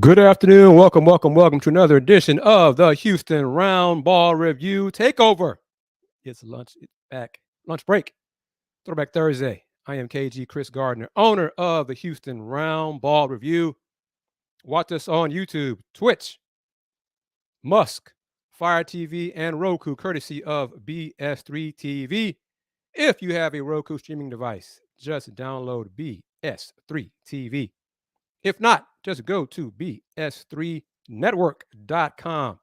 Good afternoon. Welcome to another edition of the Houston Roundball Review Takeover. It's lunch break, Throwback Thursday. I am Kris Gardner, owner of the Houston Roundball Review. Watch us on YouTube, Twitch, Musk, Fire TV, and Roku, courtesy of BS3 TV. If you have a Roku streaming device, just download BS3 TV. If not, just go to bs3network.com.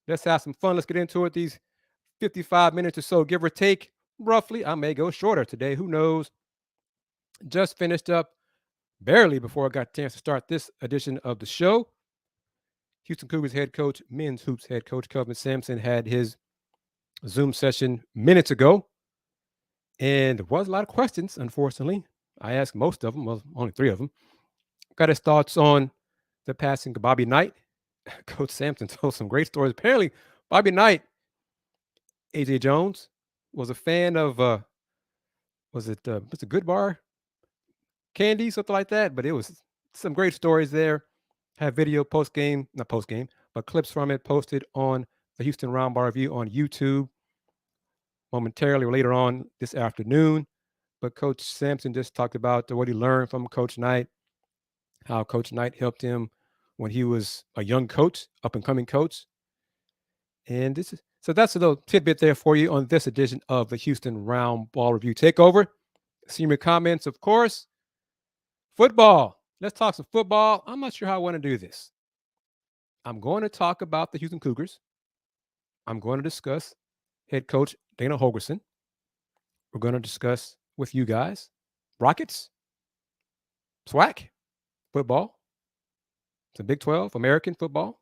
Let's have some fun. Let's get into it. These 55 minutes or so, give or take, roughly. I may go shorter today. Who knows? Just finished up barely before I got a chance to start this edition of the show. Houston Cougars head coach, men's hoops head coach Kelvin Sampson had his Zoom session minutes ago. And there was a lot of questions, unfortunately. I asked most of them, well, only 3 of them. Got his thoughts on the passing of Bobby Knight. Coach Sampson told some great stories. Apparently, Bobby Knight, AJ Jones, was a fan of, was it Good Bar Candy, something like that? But it was some great stories there. Have video not post game, but clips from it posted on the Houston Roundball Review on YouTube momentarily or later on this afternoon. But Coach Sampson just talked about what he learned from Coach Knight, how Coach Knight helped him when he was a young coach, up-and-coming coach. And that's a little tidbit there for you on this edition of the Houston Roundball Review Takeover. Senior comments, of course. Football. Let's talk some football. I'm not sure how I want to do this. I'm going to talk about the Houston Cougars. I'm going to discuss head coach Dana Holgorsen. We're going to discuss with you guys Rockets, SWAC, football, the Big 12, American football.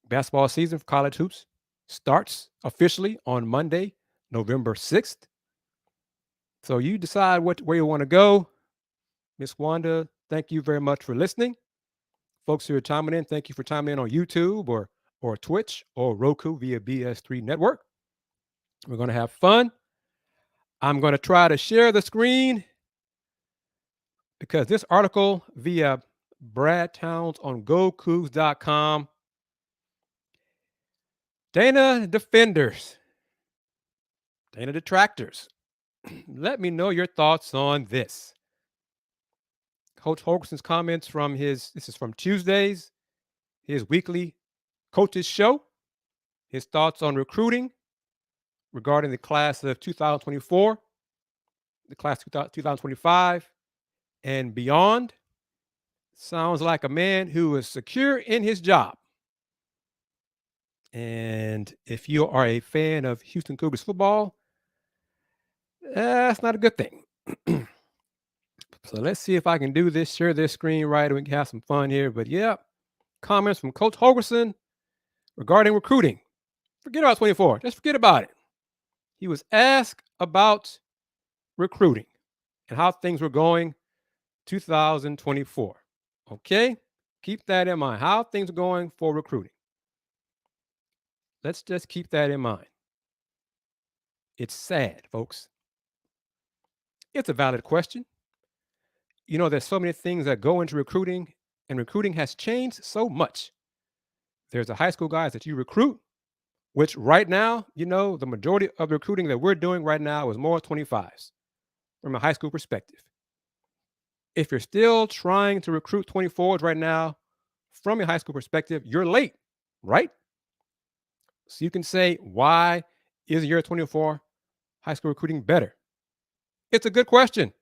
Basketball season for college hoops starts officially on Monday, November 6th. So you decide where you want to go. Miss Wanda, thank you very much for listening. Folks who are chiming in, thank you for chiming in on YouTube or Twitch or Roku via BS3 Network. We're going to have fun. I'm going to try to share the screen because this article via Brad Towns on GoCoogs.com. Dana defenders, Dana detractors, let me know your thoughts on this. Coach Holgorsen's comments this is from Tuesdays, his weekly coaches show, his thoughts on recruiting regarding the class of 2024, the class 2025, and beyond. Sounds like a man who is secure in his job. And if you are a fan of Houston Cougars football, that's not a good thing. So let's see if I can do this, share this screen right, and we can have some fun here. But yeah, comments from Coach Holgorsen regarding recruiting. Forget about 24. Just forget about it. He was asked about recruiting and how things were going 2024. Okay? Keep that in mind. How things are going for recruiting. Let's just keep that in mind. It's sad, folks. It's a valid question. You know, there's so many things that go into recruiting, and recruiting has changed so much. There's the high school guys that you recruit, which right now, you know, the majority of the recruiting that we're doing right now is more 25s from a high school perspective. If you're still trying to recruit 24s right now from a high school perspective, you're late, right? So you can say, why is year 24 high school recruiting better? It's a good question.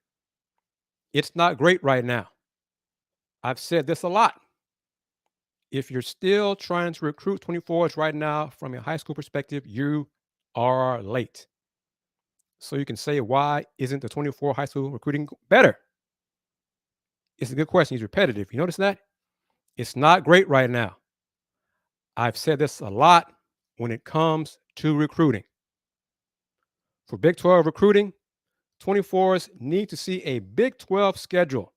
It's not great right now. I've said this a lot. If you're still trying to recruit 24s right now from a high school perspective, you are late. So you can say, why isn't the 24 high school recruiting better? It's a good question. He's repetitive. You notice that? It's not great right now. I've said this a lot when it comes to recruiting. For Big 12 recruiting, 24s need to see a Big 12 schedule.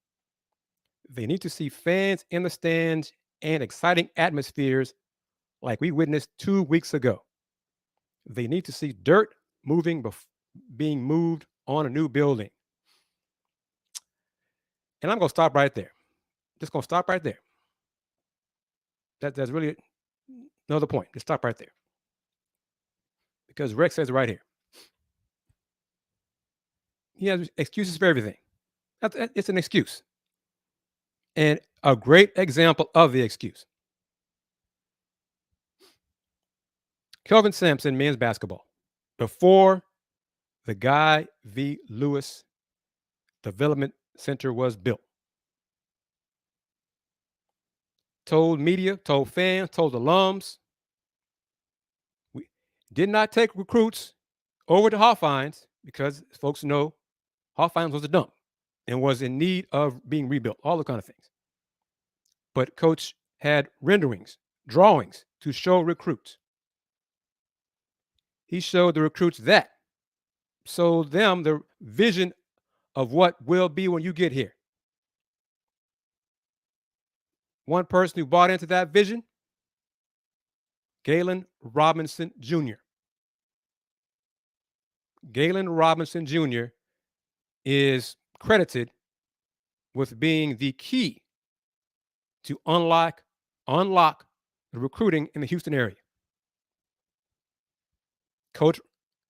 They need to see fans in the stands and exciting atmospheres like we witnessed 2 weeks ago. They need to see dirt being moved on a new building. And I'm going to stop right there. Just going to stop right there. That's really another point. Let's stop right there. Because Rex says it right here. He has excuses for everything. It's an excuse. And a great example of the excuse. Kelvin Sampson, men's basketball. Before the Guy V. Lewis Development Center was built, told media, told fans, told alums, we did not take recruits over to Hawthines because folks know Hawthines was a dump and was in need of being rebuilt, all the kind of things. But Coach had renderings, drawings to show recruits. He showed the recruits that, showed them the vision of what will be when you get here. One person who bought into that vision, Galen Robinson Jr. Galen Robinson Jr. is credited with being the key to unlock the recruiting in the Houston area. Coach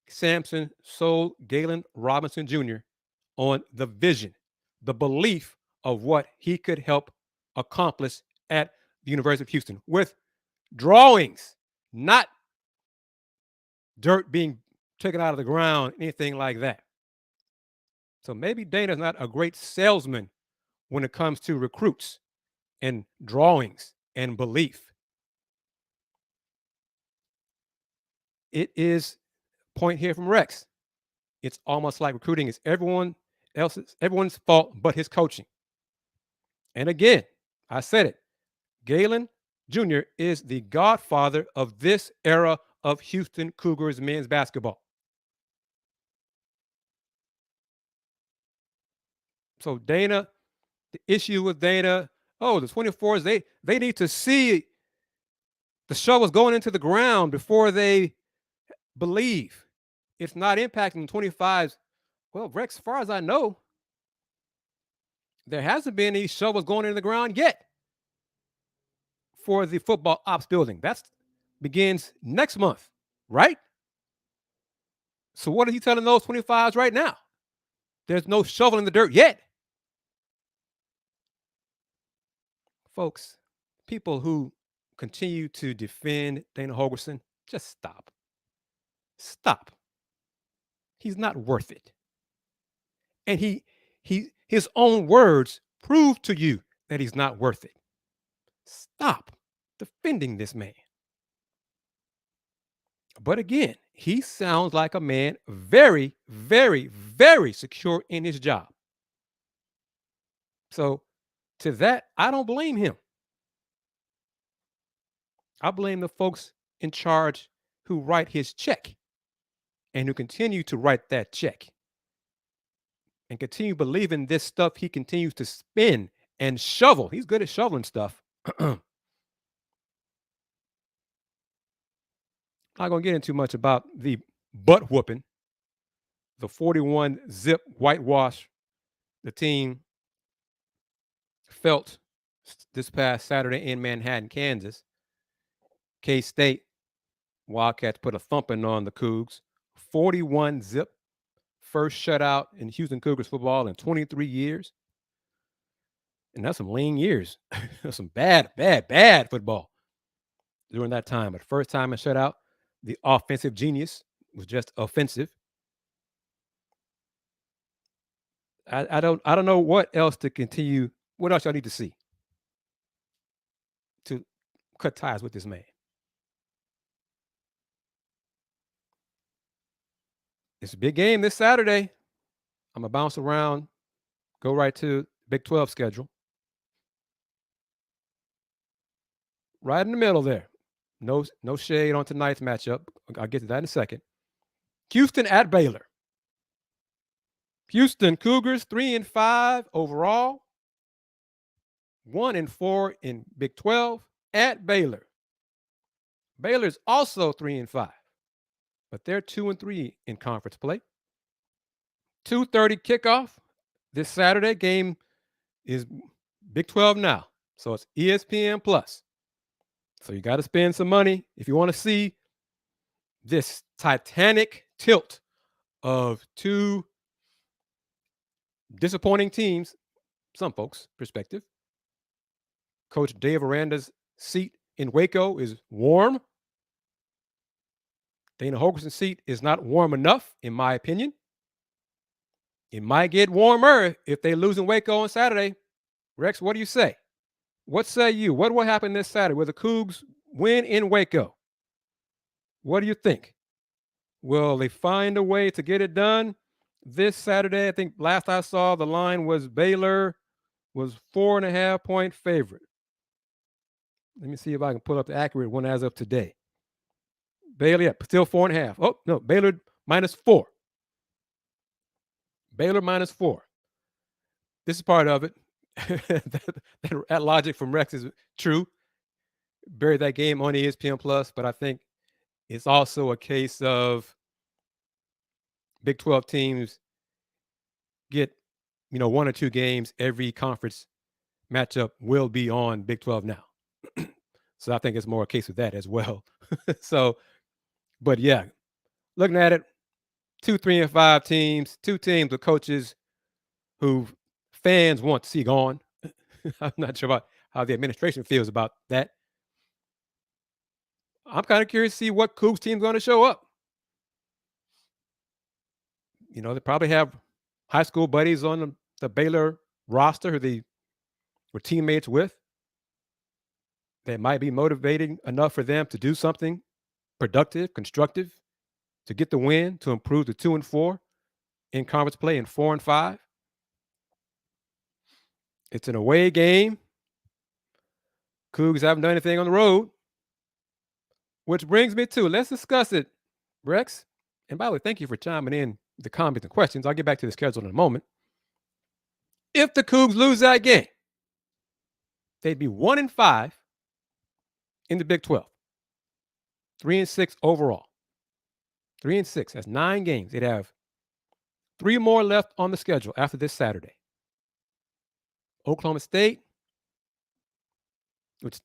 Sampson sold Galen Robinson Jr. on the vision, the belief of what he could help accomplish at the University of Houston with drawings, not dirt being taken out of the ground, anything like that. So maybe Dana's not a great salesman when it comes to recruits and drawings and belief. It is point here from Rex. It's almost like recruiting is everyone's fault but his coaching. And again, I said it. Galen Jr. is the godfather of this era of Houston Cougars men's basketball. So Dana, the issue with Dana, the 24s, they need to see the shovels going into the ground before they believe. It's not impacting 25s. Well, Rex, as far as I know, there hasn't been any shovels going into the ground yet for the football ops building. That begins next month, right? So what are you telling those 25s right now? There's no shovel in the dirt yet. Folks, people who continue to defend Dana Holgorsen, just stop. Stop. He's not worth it. And his own words prove to you that he's not worth it. Stop defending this man. But again, he sounds like a man very, very, very secure in his job. So to that, I don't blame him. I blame the folks in charge who write his check and who continue to write that check and continue believing this stuff he continues to spin and shovel. He's good at shoveling stuff. Not going to get into much about the butt whooping, the 41 zip whitewash the team felt this past Saturday in Manhattan, Kansas. K-State Wildcats put a thumping on the Coogs. 41 zip. First shutout in Houston Cougars football in 23 years. And that's some lean years. Some bad football during that time. But first time in shutout, the offensive genius was just offensive. I don't know what else to continue. What else y'all need to see to cut ties with this man? It's a big game this Saturday. I'm going to bounce around, go right to Big 12 schedule. Right in the middle there. No shade on tonight's matchup. I'll get to that in a second. Houston at Baylor. Houston Cougars 3-5 overall. 1-4 in Big 12 at Baylor. Baylor's also 3-5, but they're 2-3 in conference play. 2:30 kickoff this Saturday. Game is Big 12 now, so it's ESPN Plus. So you got to spend some money if you want to see this titanic tilt of two disappointing teams, some folks' perspective. Coach Dave Aranda's seat in Waco is warm. Dana Holgorsen's seat is not warm enough, in my opinion. It might get warmer if they lose in Waco on Saturday. Rex, what do you say? What say you? What will happen this Saturday? Will the Coogs win in Waco? What do you think? Will they find a way to get it done this Saturday? I think last I saw the line was Baylor was 4.5-point favorite. Let me see if I can pull up the accurate one as of today. Baylor, yeah, still 4.5. Oh, no, Baylor -4. Baylor -4. This is part of it. that logic from Rex is true. Buried that game on ESPN Plus, but I think it's also a case of Big 12 teams get, one or two games every conference matchup will be on Big 12 now. So I think it's more a case of that as well. So, but yeah, looking at it, 2, 3, and 5 teams, 2 teams with coaches who fans want to see gone. I'm not sure about how the administration feels about that. I'm kind of curious to see what Coogs team's going to show up. They probably have high school buddies on the Baylor roster who they were teammates with. That might be motivating enough for them to do something productive, constructive, to get the win, to improve to 2 and 4 in conference play and 4 and 5. It's an away game. Cougs haven't done anything on the road. Which brings me to, let's discuss it, Rex. And by the way, thank you for chiming in the comments and questions. I'll get back to the schedule in a moment. If the Cougs lose that game, they'd be 1 and 5 in the Big 12. 3 and 6 overall. 3 and 6. That's 9 games. They'd have 3 more left on the schedule after this Saturday. Oklahoma State, which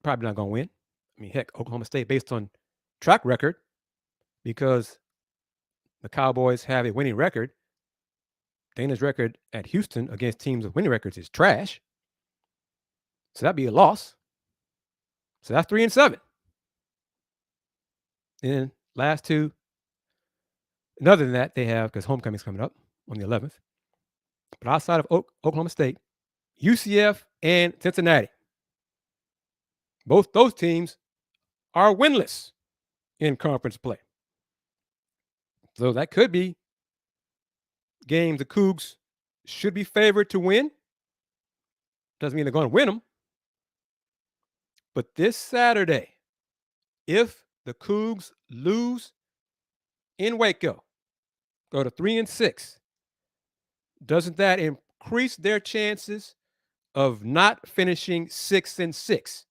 probably not going to win. I mean, heck, Oklahoma State, based on track record, because the Cowboys have a winning record. Dana's record at Houston against teams with winning records is trash. So that'd be a loss. So that's 3 and 7. And last 2. And other than that, they have, because homecoming's coming up on the 11th. But outside of Oklahoma State, UCF and Cincinnati, both those teams are winless in conference play. So that could be games the Cougs should be favored to win. Doesn't mean they're going to win them. But this Saturday, if the Cougs lose in Waco, go to 3 and 6, doesn't that increase their chances of not finishing 6 and 6?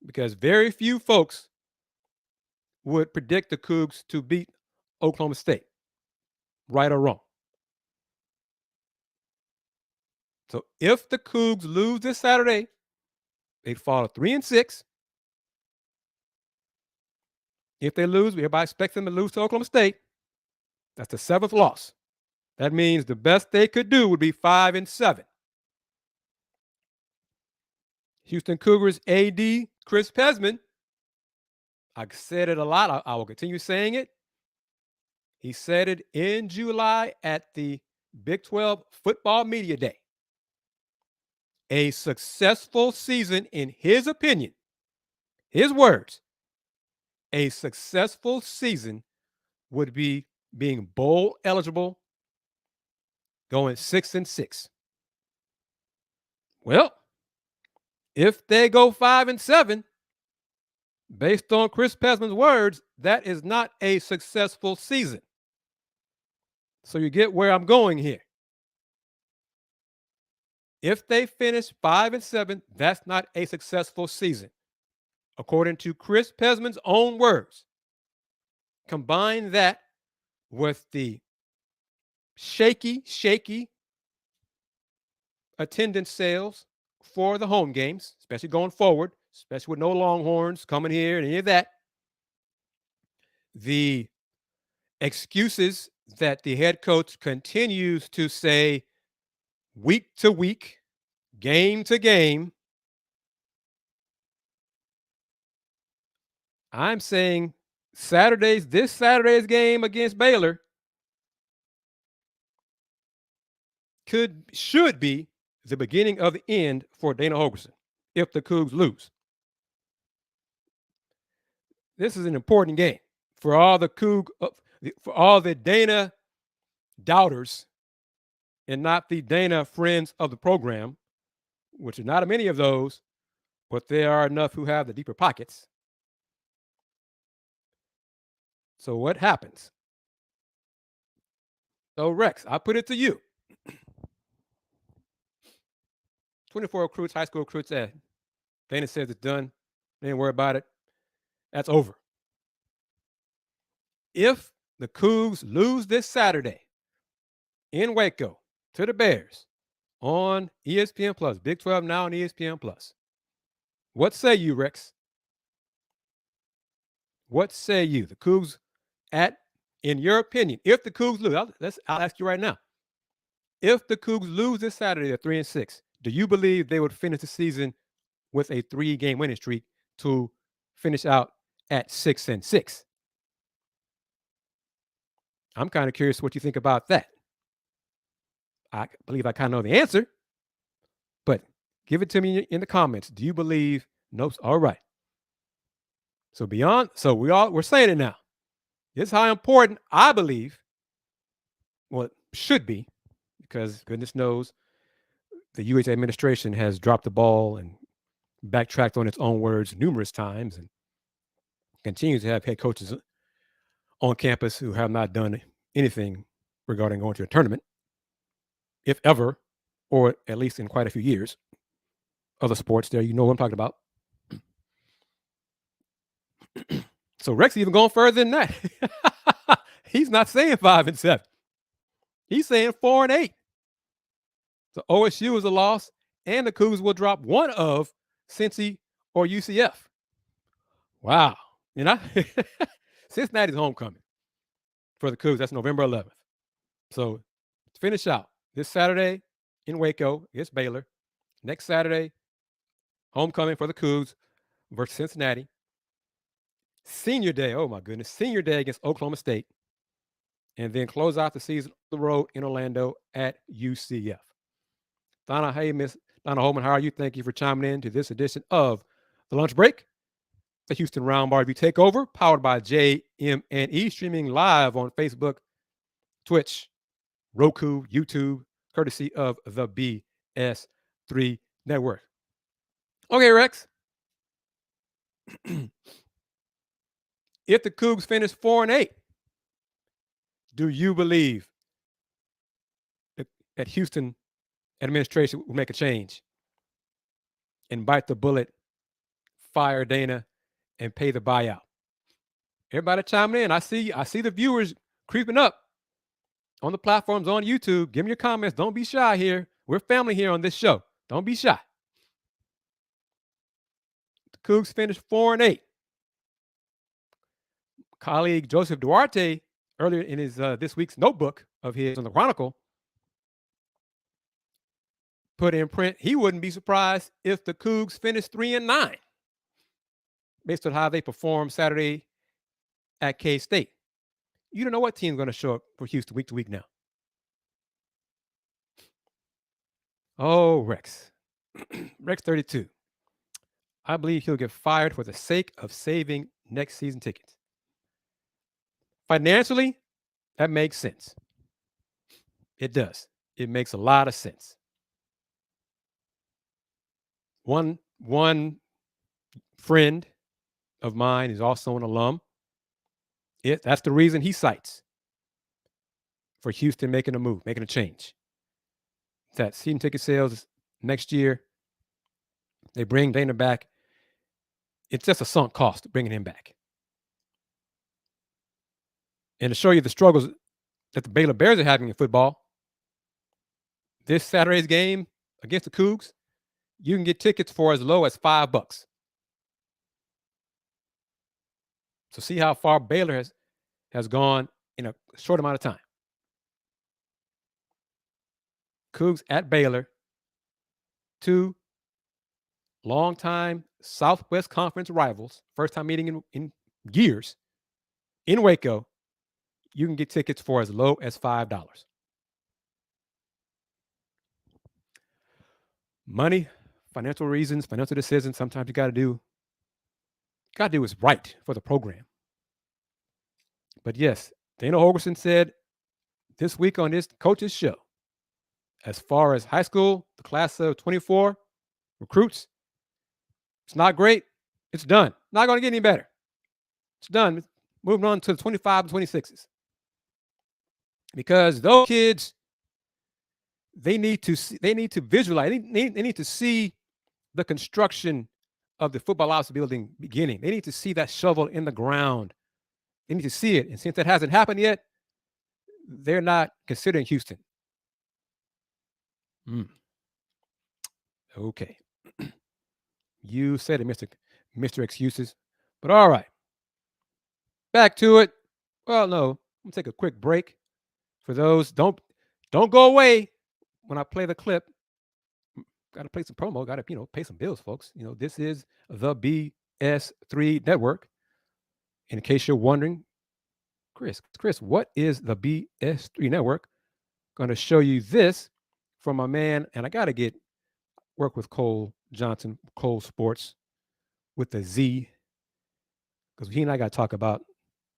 Because very few folks would predict the Cougs to beat Oklahoma State, right or wrong. So if the Cougs lose this Saturday, they'd fall to 3 and 6. If they lose, everybody expects them to lose to Oklahoma State. That's the 7th loss. That means the best they could do would be 5 and 7. Houston Cougars AD Kris Pesman, I said it a lot. I will continue saying it. He said it in July at the Big 12 Football Media Day. A successful season, in his opinion, his words, a successful season would be being bowl eligible, going 6 and 6. Well, if they go 5 and 7, based on Kris Pesman's words, that is not a successful season. So you get where I'm going here. If they finish 5 and 7, that's not a successful season, according to Kris Pesman's own words. Combine that with the shaky attendance sales for the home games, especially going forward, especially with no Longhorns coming here and any of that. The excuses that the head coach continues to say week to week, game to game. I'm saying this Saturday's game against Baylor should be the beginning of the end for Dana Holgorsen if the Cougs lose. This is an important game for all the for all the Dana doubters and not the Dana friends of the program, which are not many of those, but there are enough who have the deeper pockets. So what happens? So Rex, I put it to you. 24 recruits, high school recruits, Dana says it's done. They ain't worry about it. That's over. If the Cougs lose this Saturday in Waco to the Bears on ESPN Plus, Big 12 now on ESPN Plus, what say you, Rex? What say you? The Cougs in your opinion, if the Cougs lose, I'll ask you right now. If the Cougs lose this Saturday at 3-6, do you believe they would finish the season with a 3-game winning streak to finish out at 6-6? I'm kind of curious what you think about that. I believe I kind of know the answer, but give it to me in the comments. Do you believe? Nope. All right. So we're saying it now. This is how important I believe. Well, it should be, because goodness knows the UH administration has dropped the ball and backtracked on its own words numerous times and continues to have head coaches on campus who have not done anything regarding going to a tournament, if ever, or at least in quite a few years. Other sports there, you know what I'm talking about. So Rex even going further than that. He's not saying 5-7. He's saying 4-8. So OSU is a loss, and the Cougs will drop one of Cincy or UCF. Wow. Cincinnati's homecoming for the Cougs. That's November 11th. So to finish out, this Saturday in Waco against Baylor. Next Saturday, homecoming for the Cougs versus Cincinnati. Senior day, oh my goodness, senior day against Oklahoma State. And then close out the season on the road in Orlando at UCF. Donna, hey, Miss Dana Holman, how are you? Thank you for chiming in to this edition of The Lunch Break, the Houston Roundball Review Takeover, powered by JM&E, streaming live on Facebook, Twitch, Roku, YouTube, courtesy of the BS3 Network. Okay, Rex. If the Cougs finish 4-8, do you believe that Houston administration will make a change and bite the bullet, fire Dana, and pay the buyout? Everybody chiming in. I see the viewers creeping up on the platforms on YouTube. Give me your comments. Don't be shy here. We're family here on this show. Don't be shy. The Cougs finished 4-8. Colleague Joseph Duarte, earlier in his this week's notebook of his on the Chronicle, put in print he wouldn't be surprised if the Cougs finished 3-9 based on how they performed Saturday at K-State. You don't know what team's going to show up for Houston week to week now. Oh, Rex. Rex 32. I believe he'll get fired for the sake of saving next season tickets. Financially, that makes sense. It does. It makes a lot of sense. One friend of mine is also an alum. That's the reason he cites for Houston making a move, making a change. That season ticket sales next year, they bring Dana back. It's just a sunk cost bringing him back. And to show you the struggles that the Baylor Bears are having in football, this Saturday's game against the Cougs You can get tickets for as low as $5. So see how far Baylor has gone in a short amount of time. Coogs at Baylor, 2 longtime Southwest Conference rivals, first time meeting in years, in Waco. You can get tickets for as low as $5. Money, financial reasons, financial decisions. Sometimes you got to do what's right for the program. But yes, Dana Holgorsen said this week on this coach's show, as far as high school, the class of 24 recruits, it's not great. It's done. Not going to get any better. It's done. Moving on to the 25 and 26s. Because those kids, they need to visualize. They need to see the construction of the football house building beginning. They need to see that shovel in the ground. They need to see it. And since that hasn't happened yet, they're not considering Houston. Okay. You said it, Mr. Excuses. But all right. Back to it. Well, no. I'm gonna take a quick break. For those, don't go away when I play the clip. Got to play some promo. Got to pay some bills, folks. This is the BS3 Network. In case you're wondering, Kris, what is the BS3 Network? Going to show you this from my man, and I got to work with Cole Johnson, Cole Sports, with the Z, because he and I got to talk about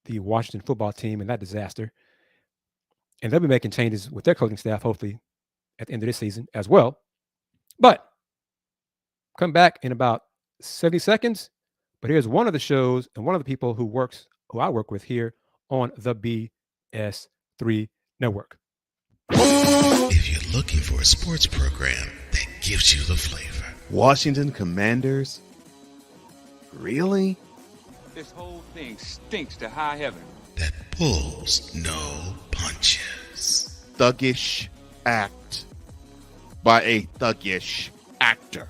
the Washington football team and that disaster. And they'll be making changes with their coaching staff, hopefully, at the end of this season as well. But come back in about 70 seconds. But here's one of the shows and one of the people who I work with here on the BS3 Network. If you're looking for a sports program that gives you the flavor. Washington Commanders? Really? This whole thing stinks to high heaven. That pulls no punches. Thuggish act by a thuggish actor.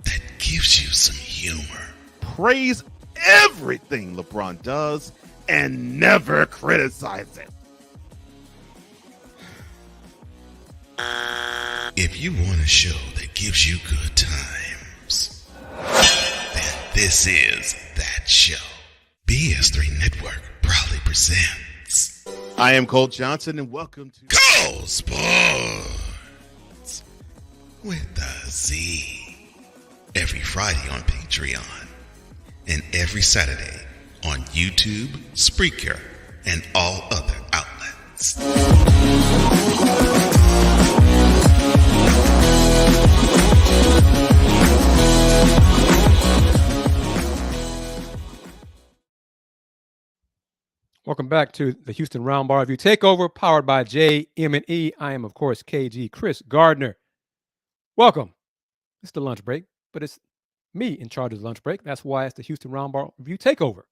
That gives you some humor. Praise everything LeBron does and never criticize it. If you want a show that gives you good times, then this is that show. BS3 Network proudly presents. I am Cole Johnson, and welcome to Cole Sports with a Z. Every Friday on Patreon and every Saturday on YouTube, Spreaker, and all other outlets. Welcome back to the Houston Roundball Review Takeover, powered by JM&E. I am, of course, KG Kris Gardner. Welcome. It's the lunch break, but it's me in charge of the lunch break. That's why it's the Houston Roundball Review Takeover,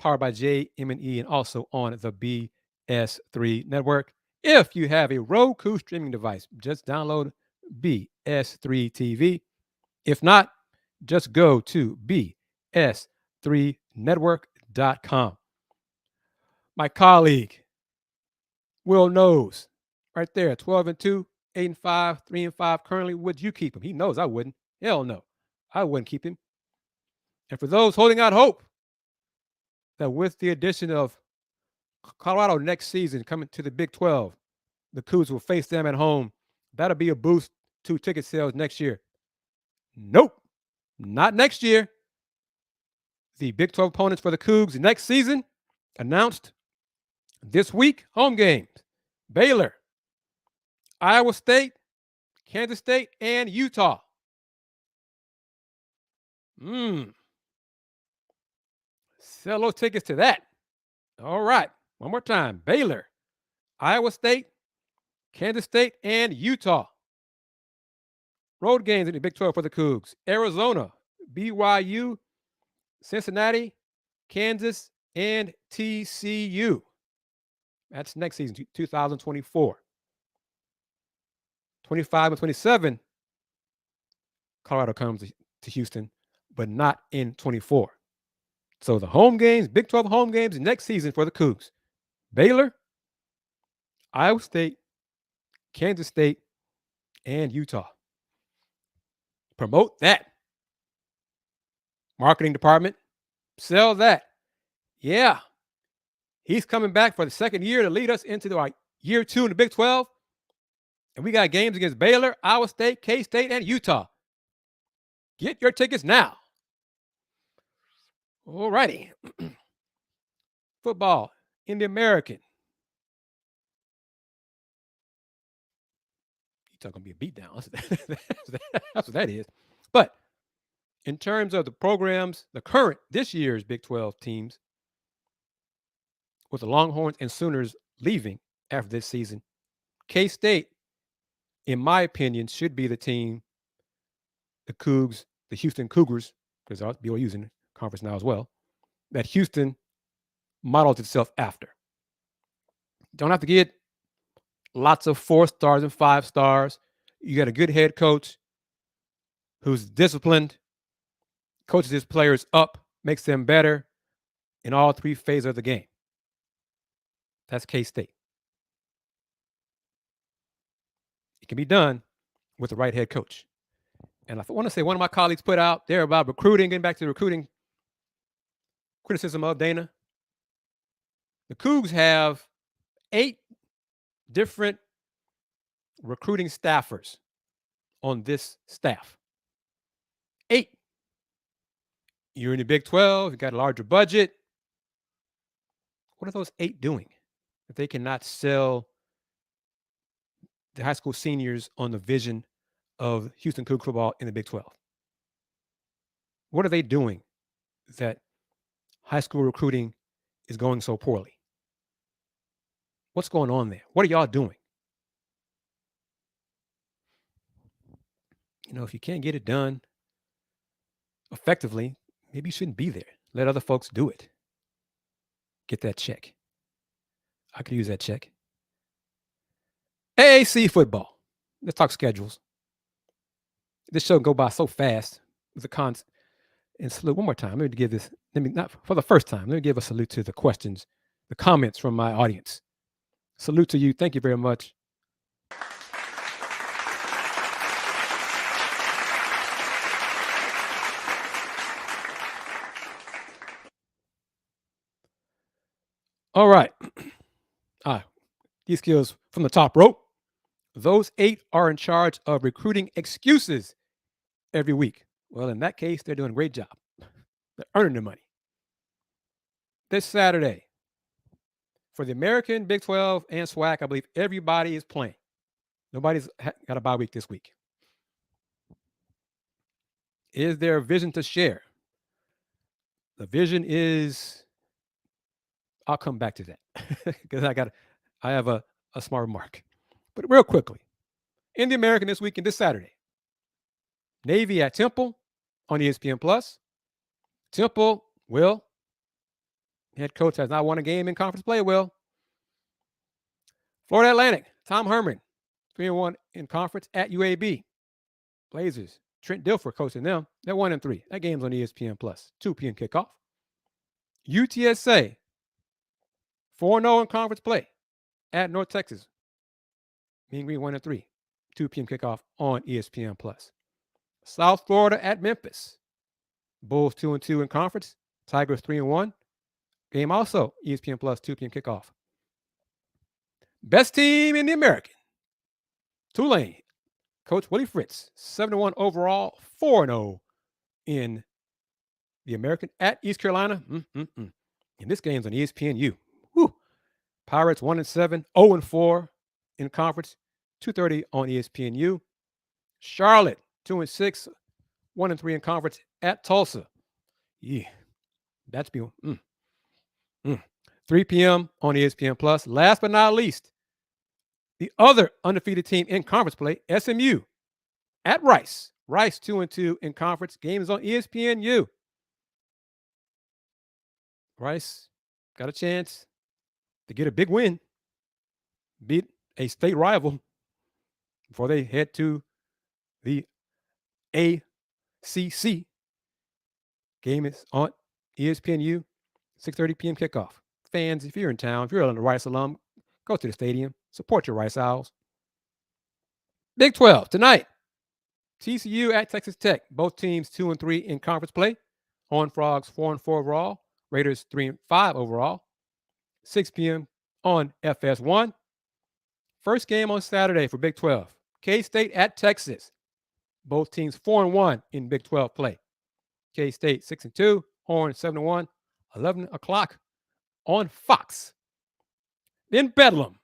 powered by JM&E and also on the BS3 Network. If you have a Roku streaming device, just download BS3 TV. If not, just go to bs3network.com. My colleague, Will knows, right there, 12-2, 8-5, 3-5. Currently, would you keep him? He knows I wouldn't. Hell no, I wouldn't keep him. And for those holding out hope that with the addition of Colorado next season coming to the Big 12, the Coogs will face them at home. That'll be a boost to ticket sales next year. Nope, not next year. The Big 12 opponents for the Coogs next season announced this week: home games: Baylor, Iowa State, Kansas State, and Utah. Sell those tickets to that. All right, one more time: Baylor, Iowa State, Kansas State, and Utah. Road games in the Big 12 for the Coogs: Arizona, BYU, Cincinnati, Kansas, and TCU. That's next season, 2024. 25 and 27, Colorado comes to Houston, but not in 24. So the home games, Big 12 home games next season for the Cougs: Baylor, Iowa State, Kansas State, and Utah. Promote that. Marketing department, sell that. Yeah, he's coming back for the second year to lead us into our year 2 in the Big 12. And we got games against Baylor, Iowa State, K-State, and Utah. Get your tickets now. All righty. Football in the American. Utah going to be a beatdown. That's what that is. But in terms of the programs, the current, this year's Big 12 teams, with the Longhorns and Sooners leaving after this season, K-State, in my opinion, should be the team, the Cougs, the Houston Cougars, because BYU's in the conference now as well, that Houston models itself after. Don't have to get lots of 4 stars and 5 stars. You got a good head coach who's disciplined, coaches his players up, makes them better in all 3 phases of the game. That's K-State. It can be done with the right head coach. And I want to say one of my colleagues put out there about recruiting, getting back to the recruiting criticism of Dana. The Cougs have 8 different recruiting staffers on this staff. 8. You're in the Big 12, you got a larger budget. What are those 8 doing if they cannot sell the high school seniors on the vision of Houston Cougs football in the Big 12? What are they doing that high school recruiting is going so poorly? What's going on there? What are y'all doing? If you can't get it done effectively, maybe you shouldn't be there. Let other folks do it. Get that check. I could use that check. AAC football. Let's talk schedules. This show can go by so fast with the cons. And salute one more time. Let me give this. Not for the first time. Let me give a salute to the questions, the comments from my audience. Salute to you. Thank you very much. All right. These skills from the top rope. Those 8 are in charge of recruiting excuses every week. Well, in that case, they're doing a great job. They're earning their money. This Saturday, for the American, Big 12, and SWAC, I believe everybody is playing. Nobody's got a bye week this week. Is there a vision to share? The vision is, I'll come back to that because I have a smart remark. But real quickly, in the American this weekend, this Saturday, Navy at Temple on ESPN Plus. Temple, head coach has not won a game in conference play. Florida Atlantic, Tom Herman, 3-1 in conference at UAB. Blazers, Trent Dilfer coaching them. They're 1-3. That game's on ESPN Plus. 2 p.m. kickoff. UTSA, 4-0 in conference play at North Texas. Mean Green 1-3. 2 p.m. kickoff on ESPN Plus. South Florida at Memphis. Bulls 2-2 in conference. Tigers 3-1. Game also ESPN Plus, 2 p.m. kickoff. Best team in the American. Tulane. Coach Willie Fritz, 7-1 overall, 4-0 in the American at East Carolina. And this game's on ESPNU. Woo. Pirates 1-7, 0-4 in conference, 2:30 on ESPNU. Charlotte 2-6, 1-3 in conference at Tulsa. Yeah, that's been 3 p.m. on ESPN Plus. Last but not least, the other undefeated team in conference play, SMU at Rice. Rice 2-2 in conference. Game is on ESPNU. Rice got a chance to get a big win, beat a state rival before they head to the AAC. Game is on ESPNU, 6:30 p.m. kickoff. Fans, if you're in town, if you're a Rice alum, go to the stadium, support your Rice Owls. Big 12 tonight. TCU at Texas Tech. Both teams 2-3 in conference play. Horned Frogs 4-4 overall. Raiders 3-5 overall. 6 p.m. on FS1. First game on Saturday for Big 12. K-State at Texas. Both teams 4-1 in Big 12 play. K-State 6-2. Horn 7-1. 11 o'clock on Fox. Then Bedlam.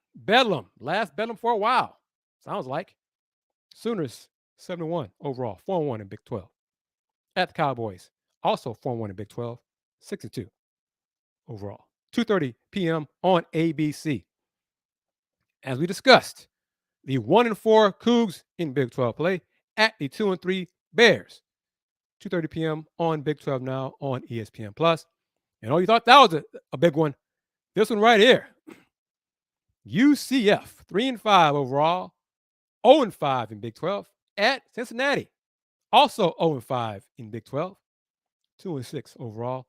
Last Bedlam for a while. Sounds like. Sooners 7-1 overall. 4-1 in Big 12. At the Cowboys. Also 4-1 in Big 12. 6-2 overall. 2:30 p.m. on ABC. As we discussed, the 1-4 Coogs in Big 12 play at the 2-3 Bears. 2:30 p.m. on Big 12 now on ESPN Plus. And oh, you thought that was a big one. This one right here. UCF 3-5 overall, 0-5 in Big 12 at Cincinnati. Also 0-5 in Big 12, 2-6 overall.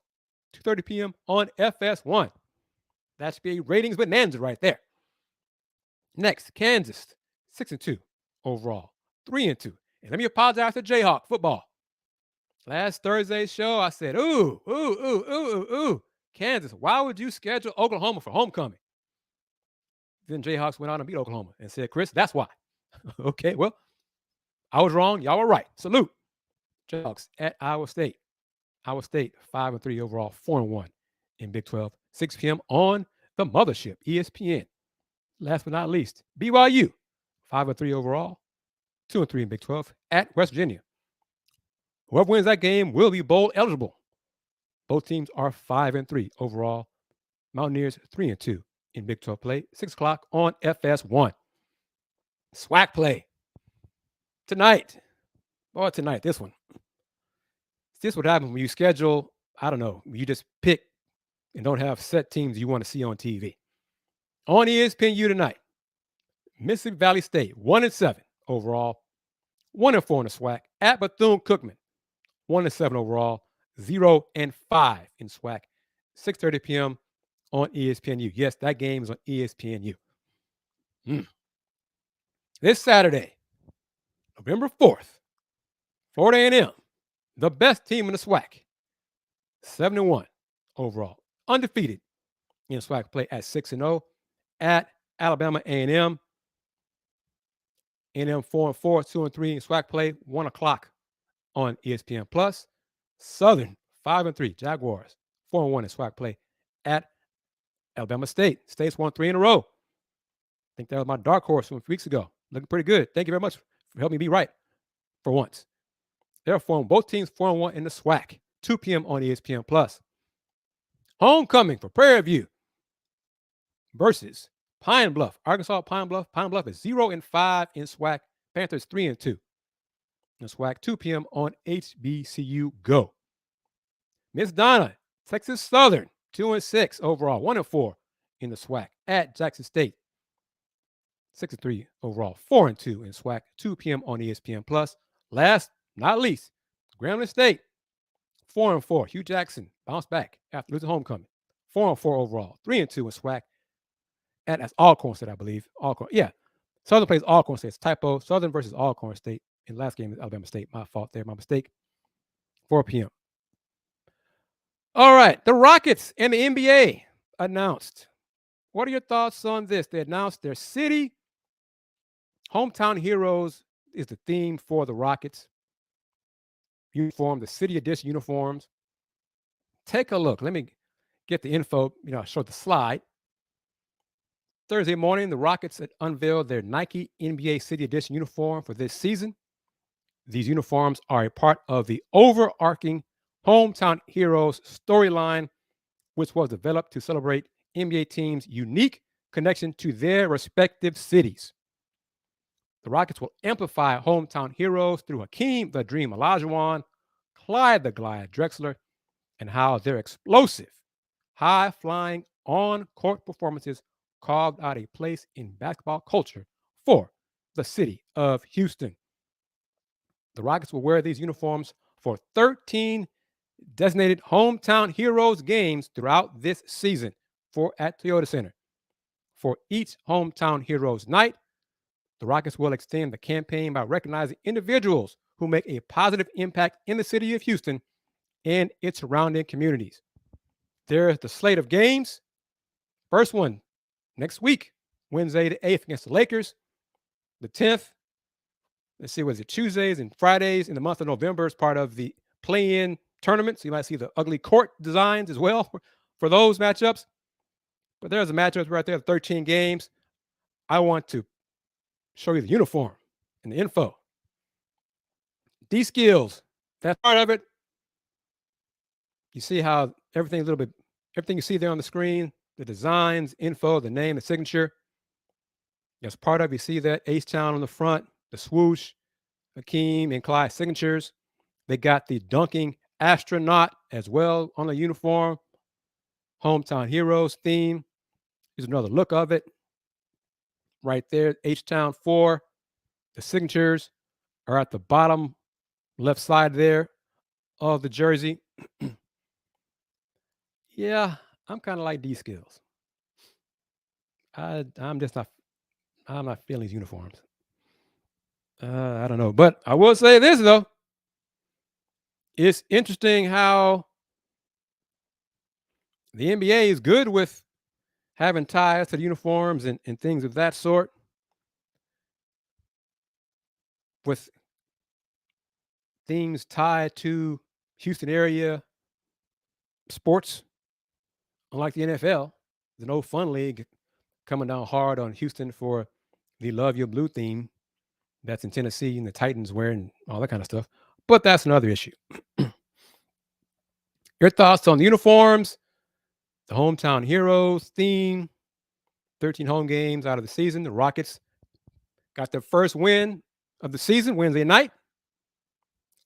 2:30 p.m. on FS1. That should be a ratings bonanza right there. Next, Kansas 6-2 overall, 3-2. And let me apologize to Jayhawk football. Last Thursday's show, I said, ooh, Kansas, why would you schedule Oklahoma for homecoming? Then Jayhawks went out and beat Oklahoma and said, Kris, that's why. Okay, well, I was wrong. Y'all were right. Salute. Jayhawks at Iowa State. Iowa State 5-3 overall, 4-1 in Big 12. 6 p.m. on the mothership, ESPN. Last but not least, BYU 5-3 overall, 2-3 in Big 12 at West Virginia. Whoever wins that game will be bowl eligible. Both teams are 5-3 overall. Mountaineers 3-2 in Big 12 play. 6 o'clock on FS1. SWAC play tonight. Oh, tonight, this one. This is what happens when you schedule, I don't know, you just pick and don't have set teams you want to see on TV. On ESPNU tonight, Mississippi Valley State, 1-7 overall, 1-4 in the SWAC at Bethune-Cookman, 1-7 overall, 0-5 in SWAC, 6:30 p.m. on ESPNU. Yes, that game is on ESPNU. This Saturday, November 4th, Florida A&M, the best team in the SWAC, 7-1 overall, undefeated in SWAC play at 6-0 at Alabama A&M. A&M 4-4, 2-3 in SWAC play, 1 o'clock on ESPN Plus. Southern 5-3 Jaguars, 4-1 in SWAC play at Alabama State. State's won 3 in a row. I think that was my dark horse from a few weeks ago. Looking pretty good. Thank you very much for helping me be right for once. They're both teams 4-1 in the SWAC. 2 p.m. on ESPN Plus. Homecoming for Prairie View versus Pine Bluff. Arkansas Pine Bluff. Pine Bluff is 0-5 in SWAC. Panthers 3-2 in SWAC. 2 p.m. on HBCU Go. Miss Donna, Texas Southern, 2-6 overall, 1-4 in the SWAC at Jackson State. 6-3 overall, 4-2 in SWAC. 2 p.m. on ESPN Plus. Last, not least, Grambling State, 4-4. Hugh Jackson bounced back after losing homecoming. 4-4 overall, 3-2 in SWAC. And that's Alcorn State, I believe. Alcorn, yeah. Southern plays Alcorn State. It's typo. Southern versus Alcorn State. In last game is Alabama State. My fault there. My mistake. 4 p.m. All right. The Rockets and the NBA announced. What are your thoughts on this? They announced their city. Hometown Heroes is the theme for the Rockets. Uniform, the city edition uniforms. Take a look. Let me get the info. Show the slide. Thursday morning, the Rockets unveiled their Nike NBA City Edition uniform for this season. These uniforms are a part of the overarching Hometown Heroes storyline, which was developed to celebrate NBA teams' unique connection to their respective cities. The Rockets will amplify Hometown Heroes through Hakeem the Dream Olajuwon, Clyde the Glide Drexler, and how their explosive, high-flying on-court performances carved out a place in basketball culture for the city of Houston. The Rockets will wear these uniforms for 13 designated hometown heroes games throughout this season at Toyota Center. For each hometown heroes night, the Rockets will extend the campaign by recognizing individuals who make a positive impact in the city of Houston and its surrounding communities. There's the slate of games. First one next week, Wednesday the 8th against the Lakers. The 10th, let's see, was it Tuesdays and Fridays in the month of November as part of the play-in tournament. So you might see the ugly court designs as well for those matchups. But there's a matchup right there, 13 games. I want to show you the uniform and the info. D-Skills, that's part of it. You see how everything you see there on the screen, the designs, info, the name, the signature. That's part of it. You see that H-Town on the front, the swoosh, Hakeem and Clyde signatures. They got the dunking astronaut as well on the uniform. Hometown Heroes theme. Here's another look of it. Right there, H-Town 4. The signatures are at the bottom left side there of the jersey. Yeah, I'm kind of like D-Skills. I'm not feeling these uniforms. I don't know. But I will say this, though. It's interesting how the NBA is good with having ties to the uniforms and things of that sort. With things tied to Houston area sports, unlike the NFL, the No Fun League coming down hard on Houston for the Love Your Blue theme that's in Tennessee and the Titans wearing all that kind of stuff. But that's another issue. Your thoughts on the uniforms, the hometown heroes theme, 13 home games out of the season. The Rockets got their first win of the season Wednesday night,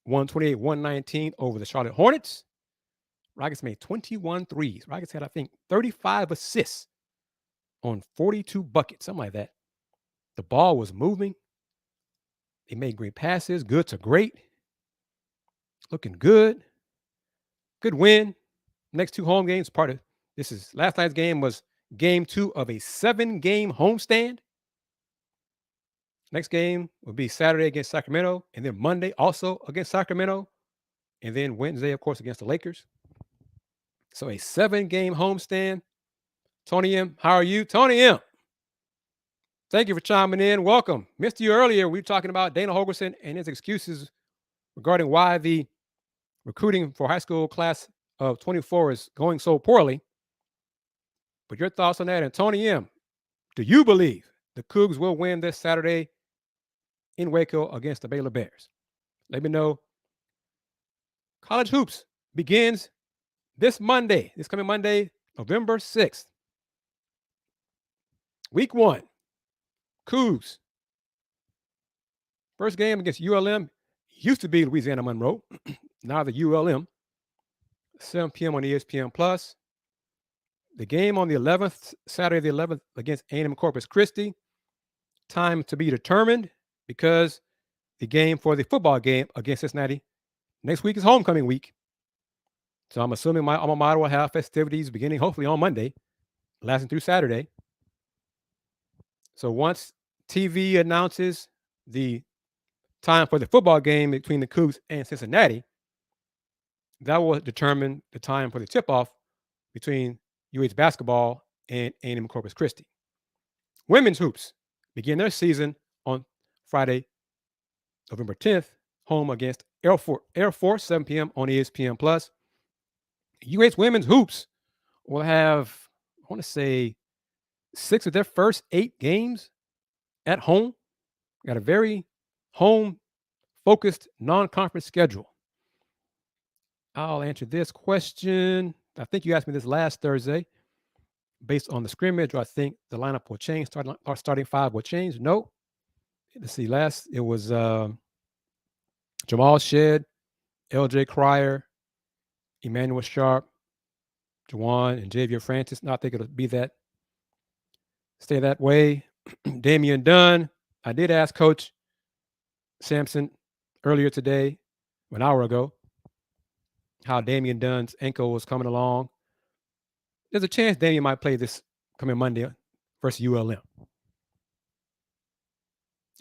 128-119 over the Charlotte Hornets. Rockets made 21 threes. Rockets had, I think, 35 assists on 42 buckets, something like that. The ball was moving. They made great passes, good to great. Looking good. Good win. Next two home games, last night's game was game 2 of a 7-game homestand. Next game will be Saturday against Sacramento, and then Monday also against Sacramento, and then Wednesday, of course, against the Lakers. So a 7-game homestand. Tony M., how are you? Tony M., thank you for chiming in. Welcome. Missed you earlier. We were talking about Dana Holgorsen and his excuses regarding why the recruiting for high school class of 24 is going so poorly. But your thoughts on that? And Tony M., do you believe the Coogs will win this Saturday in Waco against the Baylor Bears? Let me know. College hoops begins this coming Monday, November 6th. Week 1, Coogs. First game against ULM. Used to be Louisiana Monroe. Now the ULM. 7 p.m. on ESPN Plus. The game on the 11th, Saturday the 11th, against A&M Corpus Christi. Time to be determined because the game for the football game against Cincinnati next week is homecoming week. So I'm assuming my alma mater will have festivities beginning hopefully on Monday, lasting through Saturday. So once TV announces the time for the football game between the Cougs and Cincinnati, that will determine the time for the tip-off between UH basketball and A&M Corpus Christi. Women's hoops begin their season on Friday, November 10th, home against Air Force, 7 p.m. on ESPN Plus. UH women's hoops will have, I want to say, 6 of their first 8 games at home. Got a very home-focused non-conference schedule. I'll answer this question. I think you asked me this last Thursday. Based on the scrimmage, do I think the lineup will change? Starting 5 will change? No. Let's see. Last, it was Jamal Shedd, LJ Cryer, Emmanuel Sharp, Juwan, and Javier Francis. Not think it'll stay that way. Damian Dunn. I did ask Coach Sampson earlier today, an hour ago, how Damian Dunn's ankle was coming along. There's a chance Damian might play this coming Monday versus ULM.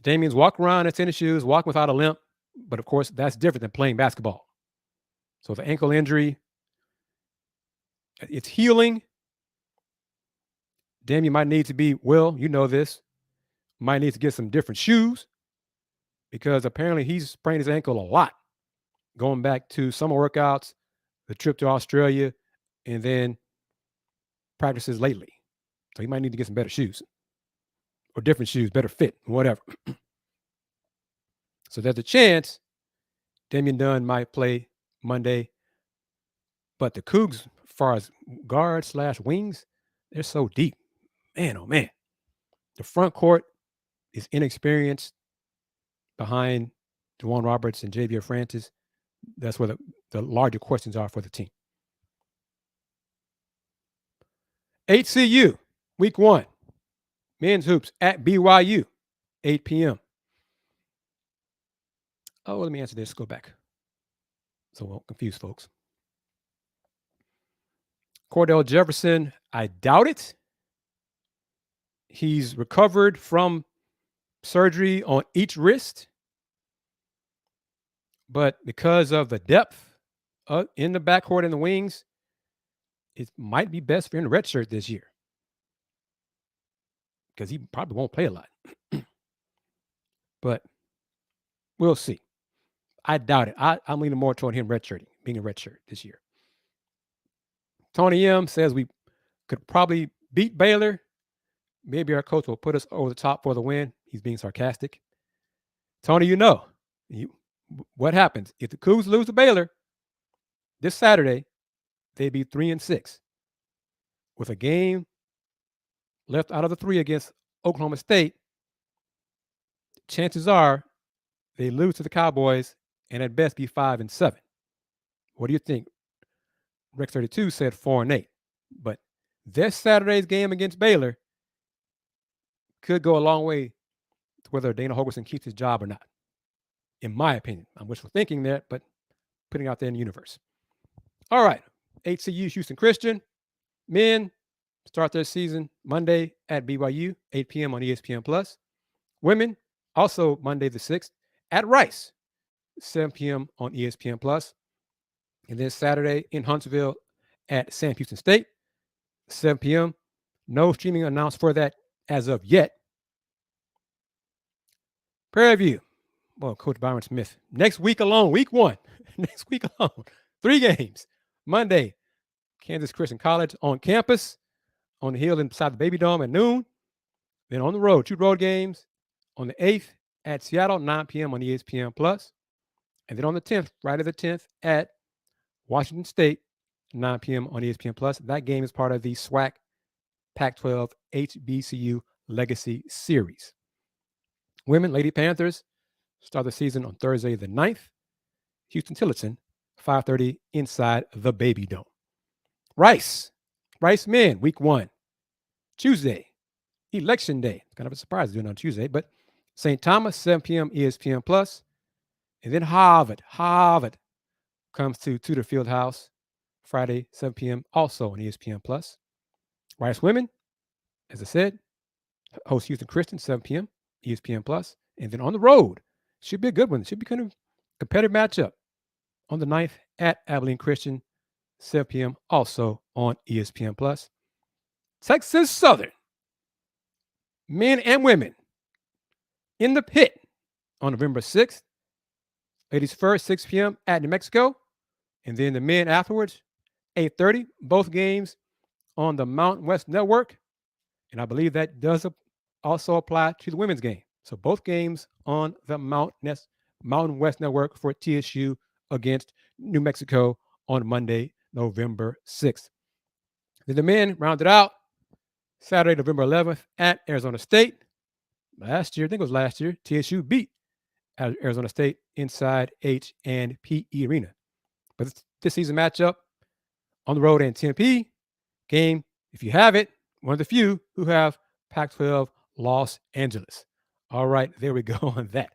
Damian's walking around in tennis shoes, walking without a limp, but of course, that's different than playing basketball. So the ankle injury, it's healing. Damian might need to be, you know this, might need to get some different shoes because apparently he's sprained his ankle a lot going back to summer workouts, the trip to Australia, and then practices lately. So he might need to get some better shoes or different shoes, better fit, whatever. So there's a chance Damian Dunn might play Monday. But the Coogs, as far as guard/wings, they're so deep. Man, oh man. The front court is inexperienced behind Juwan Roberts and Javier Francis. That's where the larger questions are for the team. HCU, week 1. Men's hoops at BYU, 8 p.m. Oh, let me answer this. Go back. So we won't confuse folks. Cordell Jefferson, I doubt it. He's recovered from surgery on each wrist. But because of the depth in the backcourt and the wings, it might be best for him to redshirt this year. Because he probably won't play a lot. But we'll see. I doubt it. I'm leaning more toward him redshirting, being a redshirt this year. Tony M says we could probably beat Baylor. Maybe our coach will put us over the top for the win. He's being sarcastic. Tony, what happens if the Coogs lose to Baylor this Saturday? They'd be 3-6 with a game left out of the 3 against Oklahoma State. Chances are they lose to the Cowboys and at best be 5-7. What do you think? Rex 32 said 4-8, but this Saturday's game against Baylor could go a long way to whether Dana Holgorsen keeps his job or not. In my opinion, I'm wishful thinking there, but putting it out there in the universe. All right, HCU Houston Christian men start their season Monday at BYU, 8 p.m. on ESPN+. Women also Monday the 6th at Rice, 7 p.m. on ESPN+. And then Saturday in Huntsville at Sam Houston State, 7 p.m. No streaming announced for that as of yet. Prairie View. Well, Coach Byron Smith. Next week alone, week 1. Next week alone. 3 games. Monday, Kansas Christian College on campus, on the hill inside the Baby Dome at noon. Then on the road, 2 road games. On the 8th at Seattle, 9 p.m. on ESPN+. And then on the 10th, Friday the 10th at Washington State, 9 p.m. on ESPN+. That game is part of the SWAC Pac-12 HBCU Legacy Series. Women, Lady Panthers, start the season on Thursday the 9th. Houston Tillotson, 5:30 inside the Baby Dome. Rice men, week 1. Tuesday, Election Day. Kind of a surprise doing it on Tuesday, but St. Thomas, 7 p.m. ESPN+. And then Harvard comes to Tudor Fieldhouse Friday, 7 p.m. also on ESPN+. Rice women, as I said, host Houston Christian, 7 p.m. ESPN+. And then on the road, should be a good one. Should be kind of competitive matchup on the 9th at Abilene Christian, 7 p.m. also on ESPN+. Texas Southern, men and women, in the pit on November 6th. Ladies first, 6 p.m. at New Mexico. And then the men afterwards, 8:30. Both games on the Mountain West Network. And I believe that does also apply to the women's game. So both games on the Mountain West Network for TSU against New Mexico on Monday, November 6th. Then the men rounded out Saturday, November 11th at Arizona State. I think it was last year, TSU beat Arizona State inside H&P Arena. But this season matchup on the road in Tempe game, if you have it, one of the few who have Pac-12 Los Angeles. All right, there we go on that.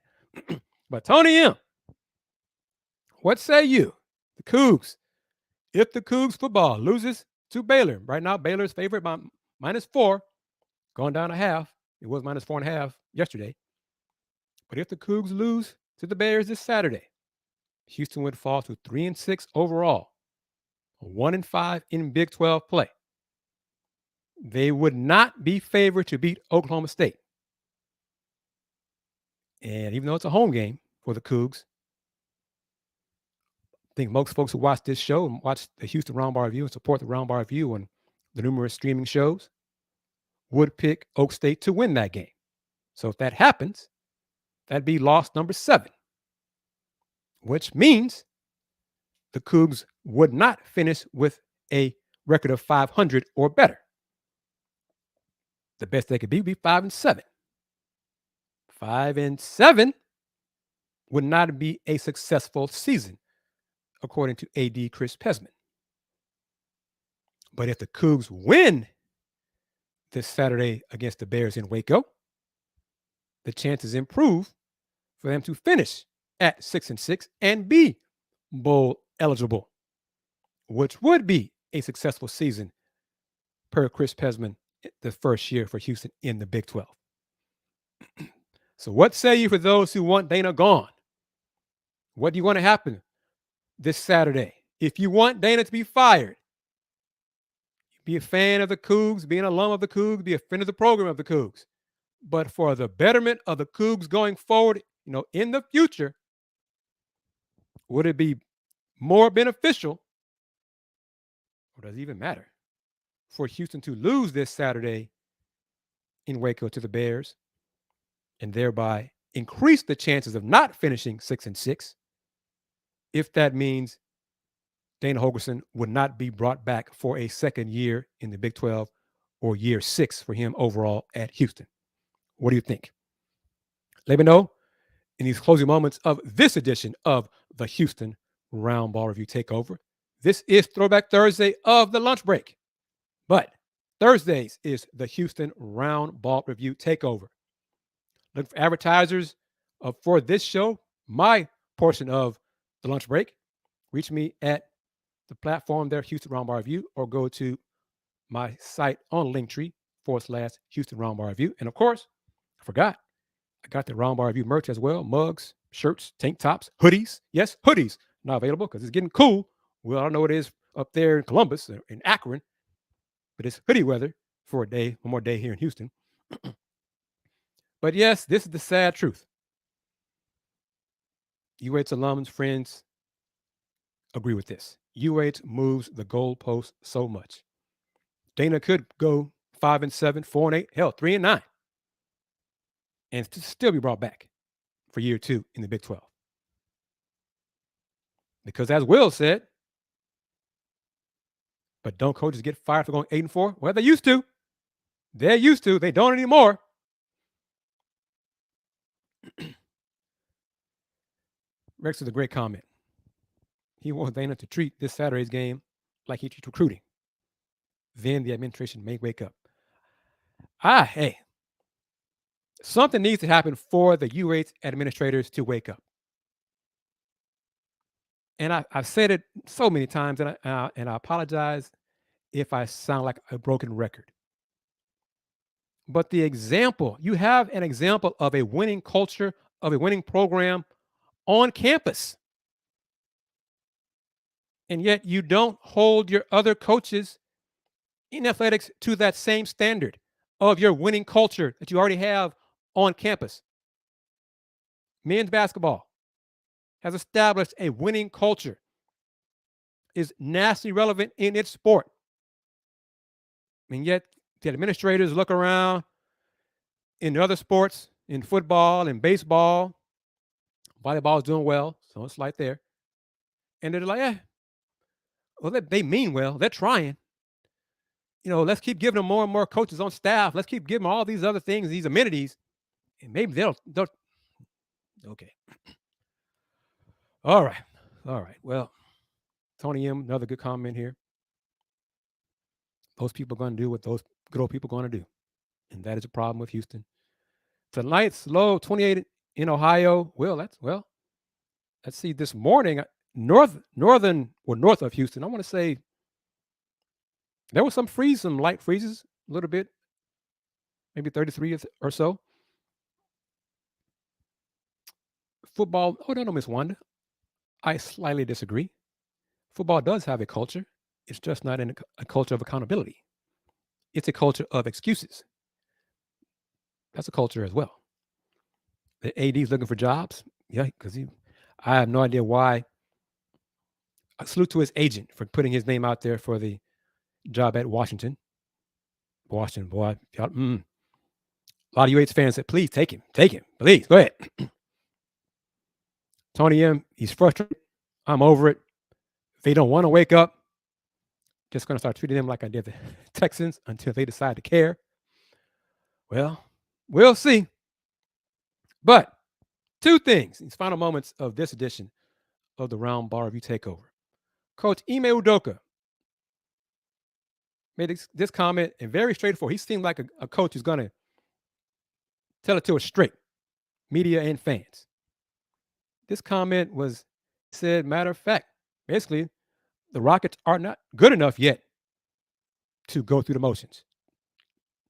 But Tony M., what say you? The Cougs if the Cougs football loses to Baylor, right now Baylor's favorite by -4, going down a half. It was -4.5 yesterday. But if the Cougs lose to the Bears this Saturday, Houston would fall to 3-6 overall, 1-5 in Big 12 play. They would not be favored to beat Oklahoma State. And even though it's a home game for the Cougs, I think most folks who watch this show and watch the Houston Roundball Review and support the Roundball Review and the numerous streaming shows would pick Oak State to win that game. So if that happens, that'd be loss number 7, which means the Cougs would not finish with a record of 500 or better. The best they could be would be 5-7. 5-7 would not be a successful season, according to AD Kris Pesman. But if the Cougs win this Saturday against the Bears in Waco, the chances improve for them to finish at 6-6 and be bowl eligible, which would be a successful season per Kris Pesman the first year for Houston in the Big 12. So what say you for those who want Dana gone? What do you want to happen this Saturday? If you want Dana to be fired, be a fan of the Cougs, be an alum of the Cougs, be a friend of the program of the Cougs. But for the betterment of the Cougs going forward, in the future, would it be more beneficial, or does it even matter, for Houston to lose this Saturday in Waco to the Bears and thereby increase the chances of not finishing 6-6 if that means Dana Holgorsen would not be brought back for a second year in the Big 12 or year 6 for him overall at Houston? What do you think? Let me know in these closing moments of this edition of the Houston Roundball Review Takeover. This is Throwback Thursday of the lunch break, but Thursdays is the Houston Roundball Review Takeover. Look for advertisers for this show, my portion of the lunch break. Reach me at the platform there, Houston Roundball Review, or go to my site on Linktree/Houston Roundball Review. And of course, I forgot, I got the Roundball Review merch as well: mugs, shirts, tank tops, hoodies. Yes, hoodies not available because it's getting cool. Well, I don't know what it is up there in Columbus, in Akron, but it's hoodie weather for one more day here in Houston. But yes, this is the sad truth. UH alums, friends, agree with this. UH moves the goalpost so much. Dana could go 5-7, 4-8, hell, 3-9, and still be brought back for year 2 in the Big 12. Because as Will said, but don't coaches get fired for going 8-4? Well, they used to. They're used to. They don't anymore. Rex with a great comment. He wants Dana to treat this Saturday's game like he treats recruiting. Then the administration may wake up. Hey, something needs to happen for the UH administrators to wake up. And I've said it so many times, and I apologize if I sound like a broken record. But you have an example of a winning culture, of a winning program on campus. And yet you don't hold your other coaches in athletics to that same standard of your winning culture that you already have on campus. Men's basketball has established a winning culture, is nationally relevant in its sport. And yet the administrators look around in other sports, in football and baseball. Volleyball is doing well, so it's like there. And they're like, well, they mean well. They're trying. Let's keep giving them more and more coaches on staff. Let's keep giving them all these other things, these amenities. And maybe they'll okay. All right. Well, Tony M., another good comment here. Those people are going to do what those good old people are going to do. And that is a problem with Houston. Tonight's low, 28 in Ohio. Let's see. This morning, north of Houston. I want to say there was some light freezes, a little bit, maybe 33 or so. Football, no, Miss Wanda. I slightly disagree. Football does have a culture. It's just not a culture of accountability. It's a culture of excuses. That's a culture as well. The AD's looking for jobs. Yeah, because I have no idea why. A salute to his agent for putting his name out there for the job at Washington. Washington, boy. A lot of UH fans said, please take him, please, go ahead. Tony M, he's frustrated. I'm over it. They don't want to wake up. Just going to start treating them like I did the Texans until they decide to care. Well, we'll see. But two things, these final moments of this edition of the Roundball Review Takeover. Coach Ime Udoka made this comment, and very straightforward. He seemed like a coach who's going to tell it to us straight, media and fans. This comment was said, matter of fact, basically, the Rockets are not good enough yet to go through the motions.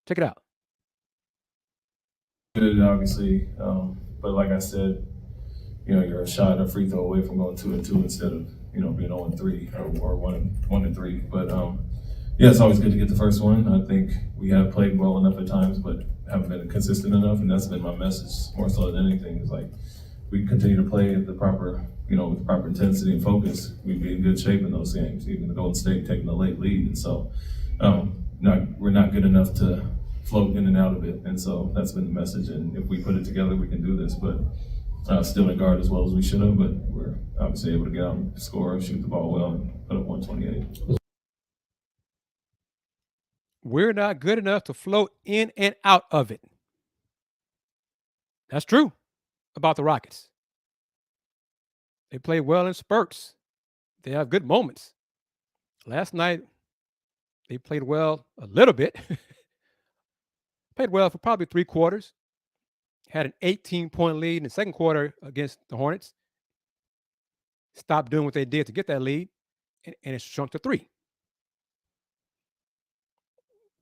Check it out. Good, obviously, but like I said, you're a shot, a free throw away from going 2-2 instead of being 0-3 or 1-3. But yeah, it's always good to get the first one. I think we have played well enough at times, but haven't been consistent enough, and that's been my message more so than anything. Is like we continue to play at the proper, with the proper intensity and focus, we'd be in good shape in those games. Even the Golden State taking the late lead, and so we're not good enough to float in and out of it, and so that's been the message. And if we put it together, we can do this. But still in guard as well as we should have, but we're obviously able to get out and score, shoot the ball well, and put up 128. We're not good enough to float in and out of it. That's true about the Rockets. They play well in spurts. They have good moments. Last night, they played well a little bit. Played well for probably 3 quarters. Had an 18-point lead in the second quarter against the Hornets. Stopped doing what they did to get that lead, and it shrunk to 3.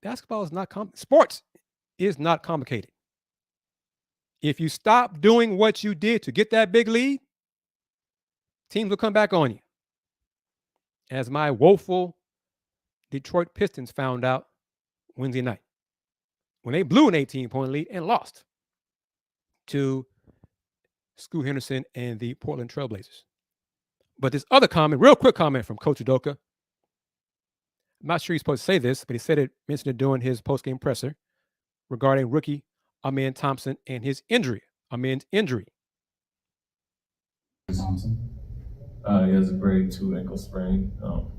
Basketball is not sports is not complicated. If you stop doing what you did to get that big lead, teams will come back on you. As my woeful Detroit Pistons found out Wednesday night, when they blew an 18-point lead and lost to Scoot Henderson and the Portland Trailblazers. But this other comment, real quick comment from Coach Udoka. I'm not sure he's supposed to say this, but he mentioned it during his post-game presser regarding rookie Amen Thompson and his injury. Amen's injury. Thompson. He has a grade 2 ankle sprain. I'm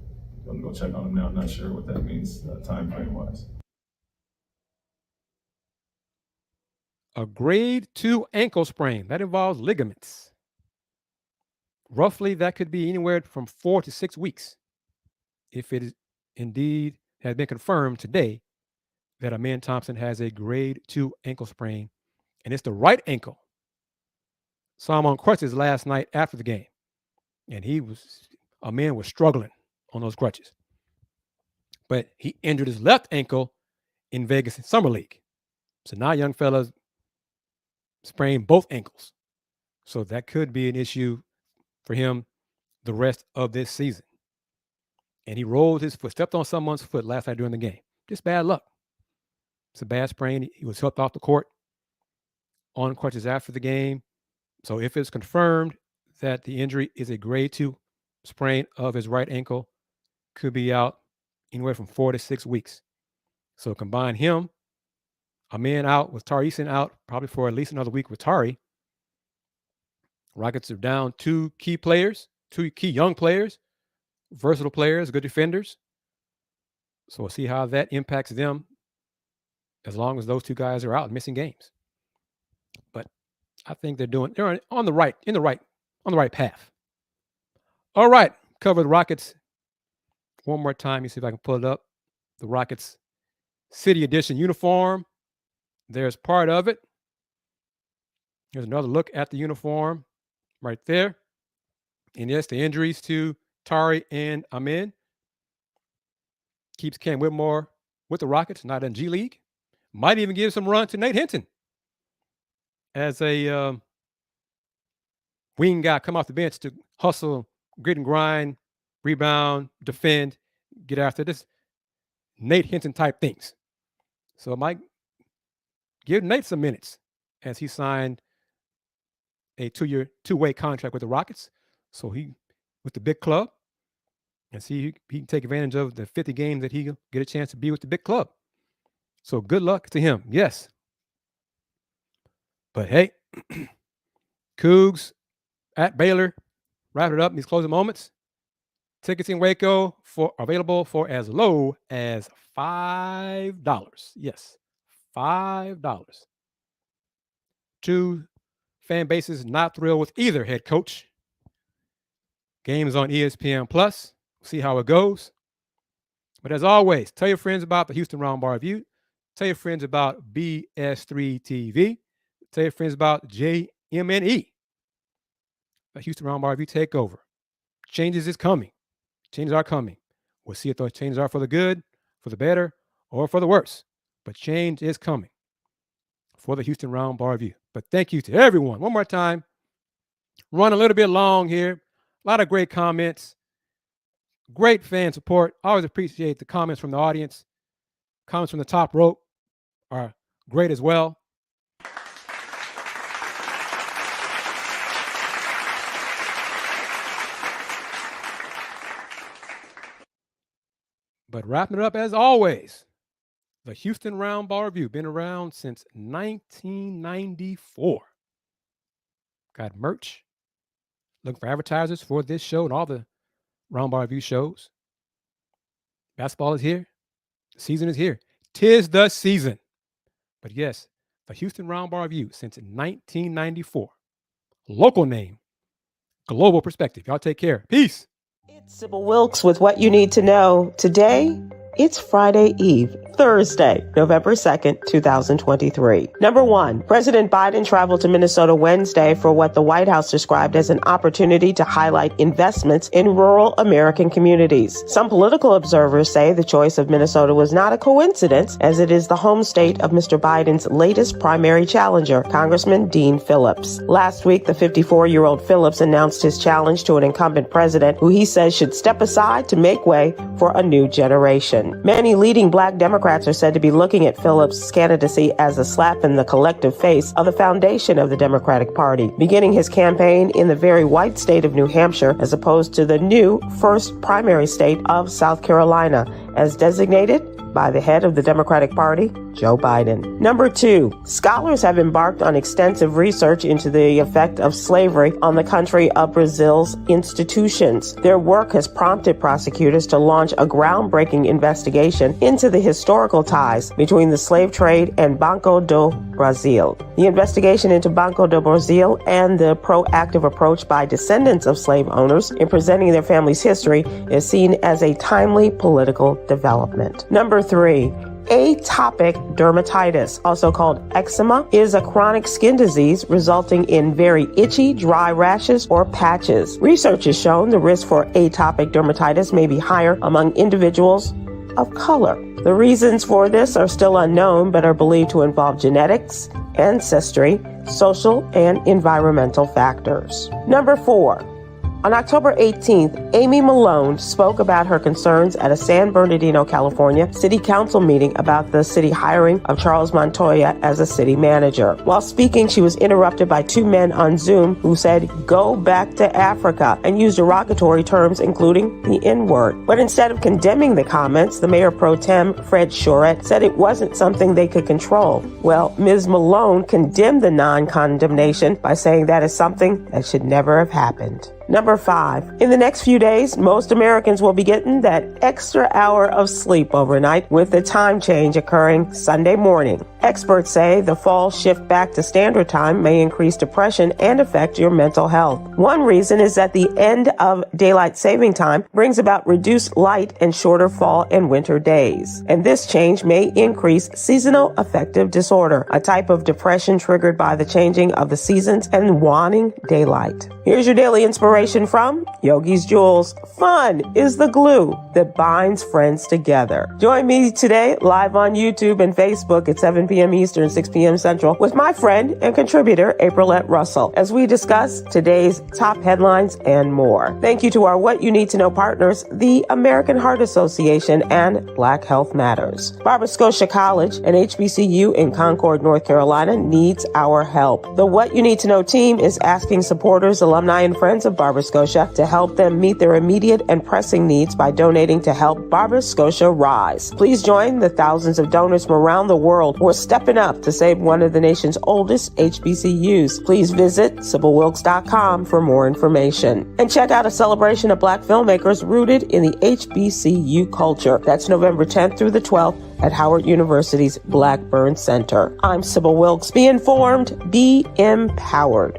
going to go check on him now. I'm not sure what that means time frame wise. A grade 2 ankle sprain. That involves ligaments. Roughly, that could be anywhere from 4 to 6 weeks. If it is indeed has been confirmed today that Amen Thompson has a grade 2 ankle sprain, and it's the right ankle. Saw him on crutches last night after the game, and Amen was struggling on those crutches. But he injured his left ankle in Vegas in Summer League. So now young fellas sprained both ankles. So that could be an issue for him the rest of this season. And he rolled his foot, stepped on someone's foot last night during the game. Just bad luck. It's a bad sprain. He was helped off the court on crutches after the game. So if it's confirmed that the injury is a grade 2 sprain of his right ankle, could be out anywhere from 4 to 6 weeks. So combine him, Amen out with Tari Eason out, probably for at least another week with Tari. Rockets are down 2 key players, 2 key young players, versatile players, good defenders. So we'll see how that impacts them as long as those 2 guys are out and missing games. But I think they're on the right path. All right, cover the Rockets one more time. You see if I can pull it up. The Rockets City Edition uniform. There's part of it. Here's another look at the uniform right there. And yes, the injuries to Tari and Amin keeps Cam Whitmore with the Rockets, not in G League. Might even give some run to Nate Hinton as a wing guy come off the bench to hustle, grit and grind, rebound, defend, get after this Nate Hinton type things. So it might give Nate some minutes as he signed a 2-year, two-way contract with the Rockets. So he with the big club and see he can take advantage of the 50 games that he'll get a chance to be with the big club. So good luck to him. Yes. But hey, Coogs at Baylor, wrap it up in these closing moments. Tickets in Waco available for as low as $5. Yes, $5. Two fan bases not thrilled with either head coach. Games on ESPN Plus. See how it goes. But as always, tell your friends about the Houston Roundball Review. Tell your friends about BS3 TV. Tell your friends about JM&E. The Houston Roundball Review takeover. Changes is coming. Changes are coming. We'll see if those changes are for the good, for the better, or for the worse. But change is coming for the Houston Roundball Review. But thank you to everyone. One more time. Run a little bit long here. A lot of great comments. Great fan support. I always appreciate the comments from the audience. Comments from the top rope are great as well. But wrapping it up as always, the Houston Roundball Review, been around since 1994. Got merch. Looking for advertisers for this show and all the Roundball Review shows. Basketball is here. The season is here. 'Tis the season. But yes, the Houston Roundball Review since 1994. Local name, global perspective. Y'all take care. Peace. It's Sybil Wilkes with what you need to know. Today, it's Friday Eve, Thursday, November 2nd, 2023. Number one, President Biden traveled to Minnesota Wednesday for what the White House described as an opportunity to highlight investments in rural American communities. Some political observers say the choice of Minnesota was not a coincidence, as it is the home state of Mr. Biden's latest primary challenger, Congressman Dean Phillips. Last week, the 54-year-old Phillips announced his challenge to an incumbent president who he says should step aside to make way for a new generation. Many leading black Democrats are said to be looking at Phillips' candidacy as a slap in the collective face of the foundation of the Democratic Party, beginning his campaign in the very white state of New Hampshire as opposed to the new first primary state of South Carolina, as designated by the head of the Democratic Party, Joe Biden. Number two, scholars have embarked on extensive research into the effect of slavery on the country of Brazil's institutions. Their work has prompted prosecutors to launch a groundbreaking investigation into the historical ties between the slave trade and Banco do Brasil. The investigation into Banco do Brasil and the proactive approach by descendants of slave owners in presenting their family's history is seen as a timely political development. Number three, atopic dermatitis, also called eczema, is a chronic skin disease resulting in very itchy, dry rashes or patches. Research has shown the risk for atopic dermatitis may be higher among individuals of color. The reasons for this are still unknown, but are believed to involve genetics, ancestry, social, and environmental factors. Number four, on October 18th, Amy Malone spoke about her concerns at a San Bernardino, California city council meeting about the city hiring of Charles Montoya as a city manager. While speaking, she was interrupted by two men on Zoom who said, "Go back to Africa," and used derogatory terms, including the N-word. But instead of condemning the comments, the mayor pro tem, Fred Shorett, said it wasn't something they could control. Well, Ms. Malone condemned the non-condemnation by saying that is something that should never have happened. Number five, in the next few days, most Americans will be getting that extra hour of sleep overnight with the time change occurring Sunday morning. Experts say the fall shift back to standard time may increase depression and affect your mental health. One reason is that the end of daylight saving time brings about reduced light and shorter fall and winter days. And this change may increase seasonal affective disorder, a type of depression triggered by the changing of the seasons and wanting daylight. Here's your daily inspiration Inspiration from Yogi's Jewels. Fun is the glue that binds friends together. Join me today live on YouTube and Facebook at 7 p.m. Eastern, 6 p.m. Central with my friend and contributor, Aprilette Russell, as we discuss today's top headlines and more. Thank you to our What You Need to Know partners, the American Heart Association and Black Health Matters. Barbara Scotia College, an HBCU in Concord, North Carolina, needs our help. The What You Need to Know team is asking supporters, alumni, and friends of Barbara Scotia to help them meet their immediate and pressing needs by donating to help Barbara Scotia rise. Please join the thousands of donors from around the world who are stepping up to save one of the nation's oldest HBCUs. Please visit SybilWilkes.com for more information. And check out a celebration of Black filmmakers rooted in the HBCU culture. That's November 10th through the 12th at Howard University's Blackburn Center. I'm Sybil Wilkes. Be informed, be empowered.